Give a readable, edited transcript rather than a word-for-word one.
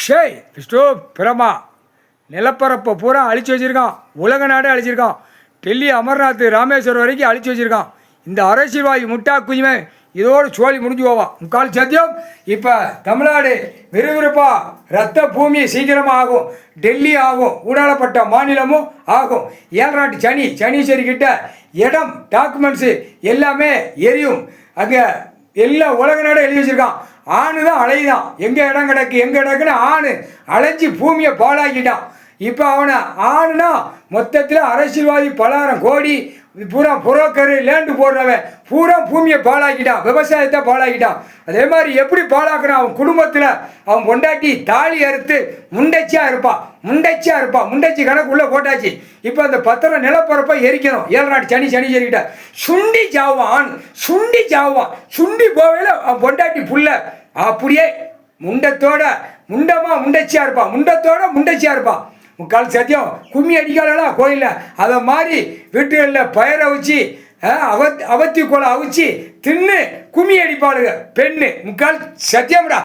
ஷேய் விஷ்ணு பிரமா நிலப்பரப்பை பூரா அழிச்சு வச்சுருக்கான். உலக நாடே அழிச்சிருக்கான். டெல்லி அமர்நாத் ராமேஸ்வரம் வரைக்கும் அழிச்சு வச்சுருக்கான். இந்த அரசியல்வாதி முட்டா குஞ்சுமே இதோடு சோழி முடிஞ்சு போவான். முக்கால் சத்தியம். இப்போ தமிழ்நாடு விறுவிறுப்பா ரத்த பூமி சீக்கிரமாக ஆகும். டெல்லி ஆகும். ஊடாளப்பட்ட மாநிலமும் ஆகும். ஏழராட்டு சனீஸ்வரி கிட்ட இடம் டாக்குமெண்ட்ஸு எல்லாமே எரியும். அங்கே எல்லா உலக நாடே எழுதி வச்சுருக்கான். ஆணு தான் அலையுதான். எங்கே இடம் கிடக்குன்னு ஆணு அலைஞ்சி பூமியை பாழாக்கிட்டான். இப்போ அவனை ஆணுனா மொத்தத்தில் அரசியல்வாதி பலாயிரம் கோடி பூரா புரோக்கரு லேண்டு போடுறவன் பூரா பூமியை பாழாக்கிட்டான். விவசாயத்தை பாழாக்கிட்டான். அதே மாதிரி எப்படி பாழாக்குறான்? அவன் குடும்பத்தில் அவன் பொண்டாட்டி தாலி அறுத்து முண்டைச்சியாக இருப்பான். முண்டைச்சி கணக்குள்ளே போட்டாச்சு. இப்போ அந்த பத்திரம் நிலப்பரப்பை எரிக்கணும். ஏழநாட்டு சனீஸ்வரிக்கிட்ட சுண்டி சாவான். சுண்டி போவையில் அவன் பொண்டாட்டி புள்ள அப்படியே முண்டச்சியாக இருப்பான். முக்கால் சத்தியம். கும்மி அடிக்காலாம் கோயிலில் அதை மாதிரி வீட்டுகளில் பயிரை வச்சு அவத்தி கோலை அவிச்சு தின்னு கும்மி அடிப்பாளுங்க பெண்ணு. முக்கால் சத்தியம்டா.